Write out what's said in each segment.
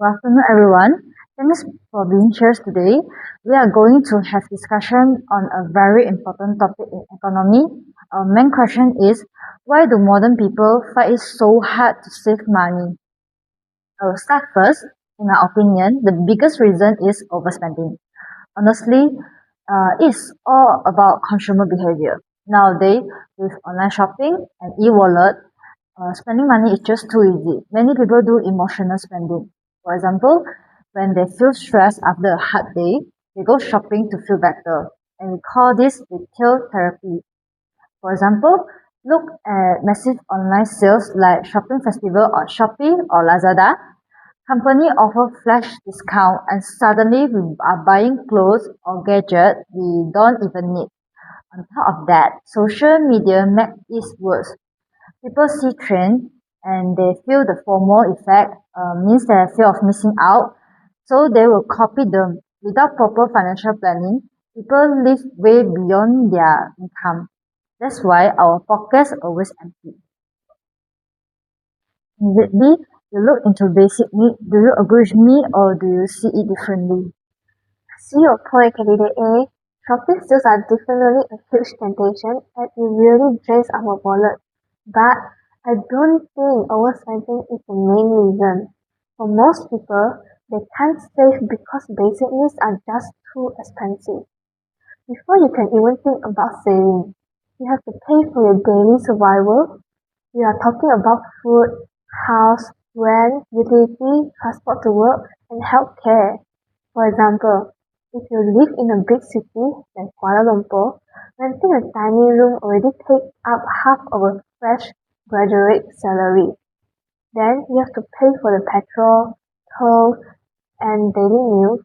Good afternoon, everyone. Thanks for being here today. We are going to have discussion on a very important topic in economy. Our main question is, why do modern people find it so hard to save money? I will start first. In my opinion, the biggest reason is overspending. Honestly, it's all about consumer behavior. Nowadays, with online shopping and e-wallet, spending money is just too easy. Many people do emotional spending. For example, when they feel stressed after a hard day, they go shopping to feel better. And we call this retail therapy. For example, look at massive online sales like shopping festival on Shopee or Lazada. Company offer flash discount and suddenly we are buying clothes or gadgets we don't even need. On top of that, social media makes it worse. People see trend and they feel the FOMO effect, means they fear of missing out, so they will copy them. Without proper financial planning, people live way beyond their income. That's why our pockets are always empty. Immediately, you look into basic need. Do you agree with me or do you see it differently? See your point, candidate A. Shopping sales are definitely a huge temptation and it really drains our wallet. But I don't think overspending is the main reason. For most people, they can't save because basic needs are just too expensive. Before you can even think about saving, you have to pay for your daily survival. We are talking about food, house, rent, utility, transport to work, and healthcare. For example, if you live in a big city like Kuala Lumpur, renting a tiny room already takes up half of a fresh graduate salary. Then you have to pay for the petrol, toll, and daily meals.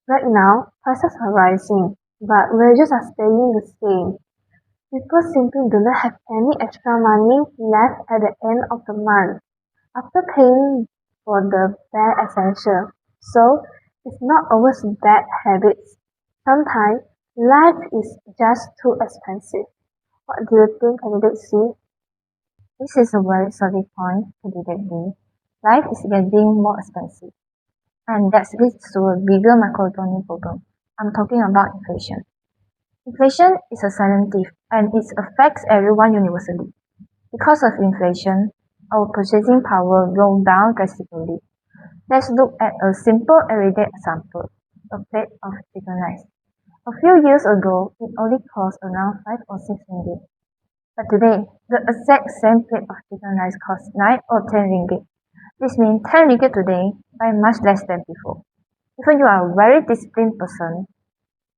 Right now, prices are rising, but wages are staying the same. People simply do not have any extra money left at the end of the month after paying for the bare essential. So it's not always bad habits. Sometimes life is just too expensive. What do you think, candidate C? This is a very solid point, candidate B. Life is getting more expensive, and that leads to a bigger macroeconomic problem. I'm talking about inflation. Inflation is a silent thief, and it affects everyone universally. Because of inflation, our purchasing power goes down drastically. Let's look at a simple everyday example, a plate of chicken rice. A few years ago, it only cost around 5 or 6 ringgit. But today, the exact same plate of chicken rice costs 9 or 10 ringgit. This means 10 ringgit today buy much less than before. Even you are a very disciplined person,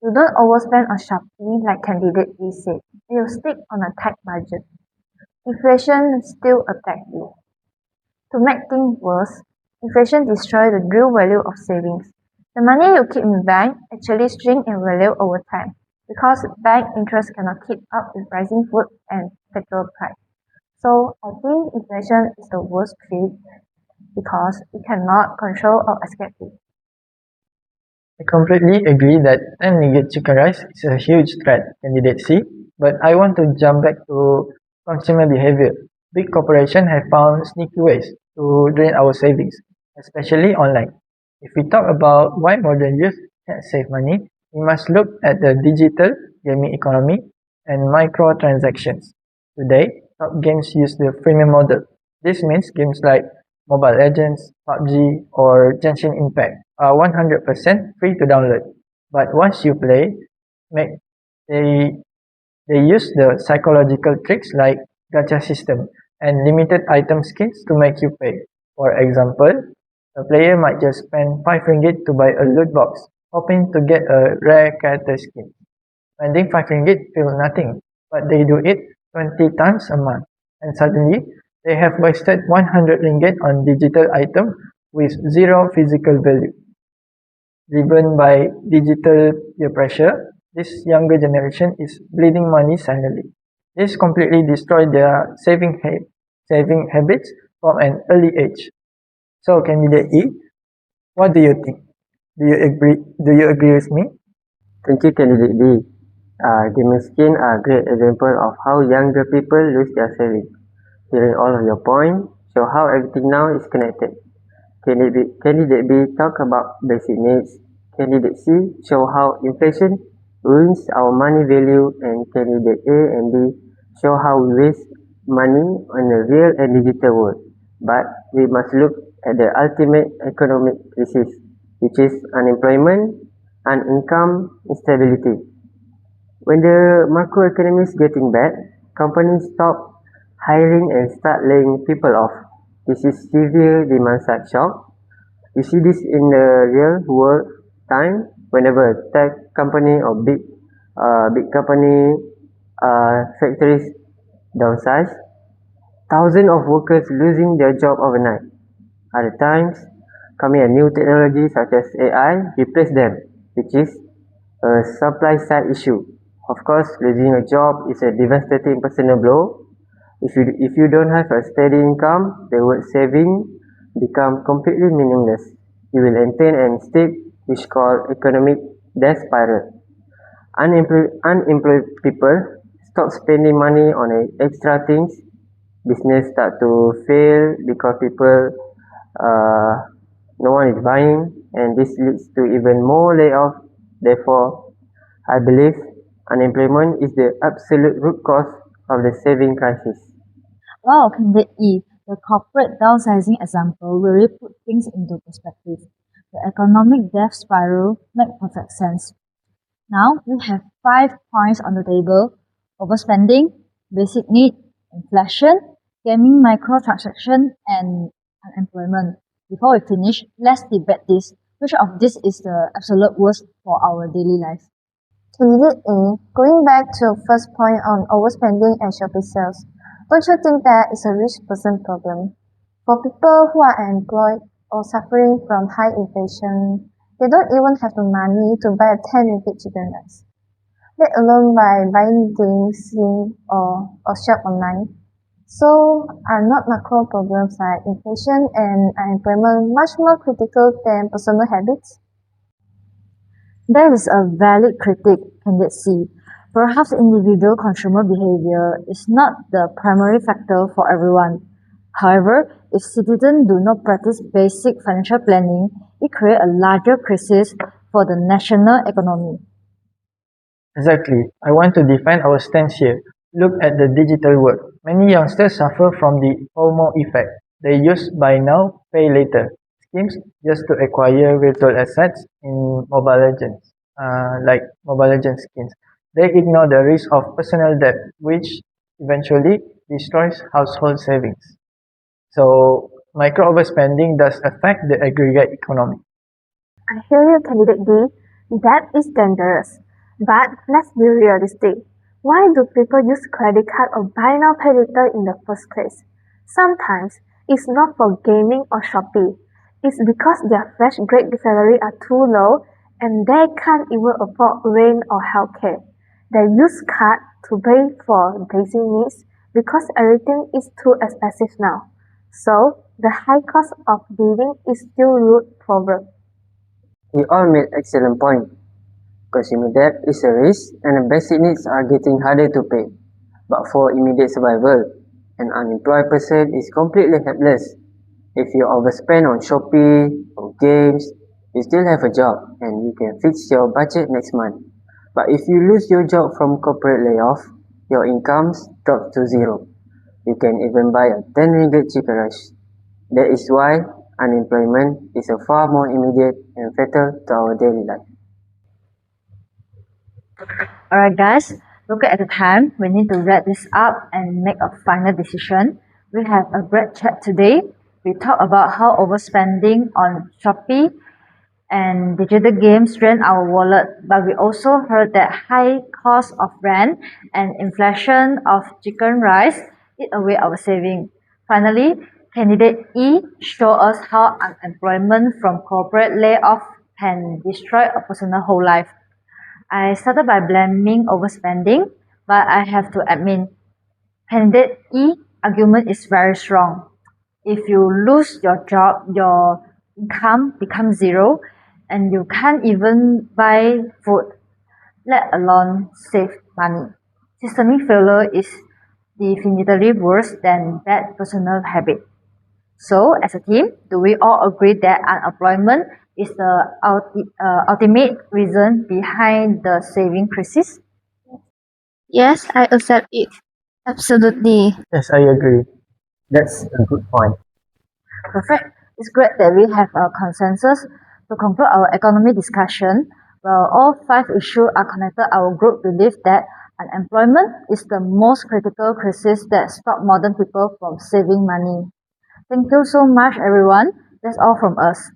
you don't overspend on shopping like candidate B said. You stick on a tight budget. Inflation still attacks you. To make things worse, inflation destroys the real value of savings. The money you keep in bank actually shrinks in value over time because bank interest cannot keep up with rising food and petrol price. So I think inflation is the worst threat because we cannot control or escape it. I completely agree that 10 ringgit chicken rice is a huge threat, candidate C, but I want to jump back to consumer behavior. Big corporations have found sneaky ways to drain our savings, especially online. If we talk about why modern youth can't save money, we must look at the digital gaming economy and microtransactions. Today, top games use the freemium model. This means games like Mobile Legends, PUBG, or Genshin Impact are 100% free to download. But once you play, make, they, they use the psychological tricks like gacha system and limited item skins to make you pay. For example, a player might just spend 5 ringgit to buy a loot box, hoping to get a rare character skin. Spending 5 ringgit feels nothing, but they do it 20 times a month, and suddenly they have wasted 100 ringgit on digital item with zero physical value. Driven by digital peer pressure, this younger generation is bleeding money silently. This completely destroyed their saving habits from an early age. So, candidate E, what do you think? Do you agree with me? Thank you, candidate D. Gaming skins are a great example of how younger people lose their savings. Hearing all of your points show how everything now is connected. Candidate B talk about basic needs. Candidate C show how inflation ruins our money value, and candidate A and B show how we waste money on a real and digital world. But we must look at the ultimate economic crisis, which is unemployment and income instability. When the macroeconomy is getting bad, companies stop hiring and start laying people off. This is severe demand side shock. We see this in the real world time whenever a tech company or big company factories downsize, thousands of workers losing their job overnight. Other times, coming a new technology such as AI replace them, which is a supply side issue. Of course, losing a job is a devastating personal blow. If you don't have a steady income, the word saving become completely meaningless. You will enter an state which called economic death spiral. Unemployed people stop spending money on extra things. Business start to fail because people no one is buying, and this leads to even more layoff. Therefore, I believe unemployment is the absolute root cause of the saving crisis. Wow, candidate E, the corporate downsizing example really put things into perspective. The economic death spiral makes perfect sense. Now we have 5 points on the table: overspending, basic need, inflation, gaming microtransaction, and unemployment. Before we finish, let's debate this. Which of this is the absolute worst for our daily life? Candidate A, going back to first point on overspending and shopping sales, don't you think that is a rich person problem? For people who are unemployed or suffering from high inflation, they don't even have the money to buy a 10 ringgit chicken rice, let alone by buying games, or shop online. So, are not macro problems like inflation and unemployment much more critical than personal habits? That is a valid critique, candidate C. Perhaps individual consumer behavior is not the primary factor for everyone. However, if citizens do not practice basic financial planning, it creates a larger crisis for the national economy. Exactly. I want to define our stance here. Look at the digital world. Many youngsters suffer from the FOMO effect. They use buy now, pay later schemes just to acquire virtual assets in Mobile Legends, like Mobile Legends skins. They ignore the risk of personal debt, which eventually destroys household savings. So, micro overspending does affect the aggregate economy. I hear you, candidate D. That is dangerous. But let's be realistic. Why do people use credit card or buy now pay later in the first place? Sometimes it's not for gaming or shopping. It's because their fresh grade salary are too low and they can't even afford rent or healthcare. They use card to pay for basic needs because everything is too expensive now. So the high cost of living is still root problem. You all made excellent point. Consumer debt is a risk and basic needs are getting harder to pay. But for immediate survival, an unemployed person is completely helpless. If you overspend on shopping or games, you still have a job and you can fix your budget next month. But if you lose your job from corporate layoff, your incomes drop to zero. You can even buy a 10 ringgit chicken rice. That is why unemployment is a far more immediate and fatal to our daily life. Alright guys, look at the time. We need to wrap this up and make a final decision. We have a great chat today. We talk about how overspending on Shopee and digital games drain our wallet, but we also heard that high cost of rent and inflation of chicken rice eat away our saving. Finally, candidate E show us how unemployment from corporate layoff can destroy a person's whole life. I started by blaming overspending, but I have to admit, candidate E argument is very strong. If you lose your job, your income becomes zero, and you can't even buy food, let alone save money. Systemic failure is definitely worse than bad personal habit. So, as a team, do we all agree that unemployment is the ultimate reason behind the saving crisis? Yes, I accept it. Absolutely. Yes, I agree. That's a good point. Perfect. It's great that we have a consensus. To conclude our economy discussion, while all five issues are connected, our group believes that unemployment is the most critical crisis that stops modern people from saving money. Thank you so much, everyone. That's all from us.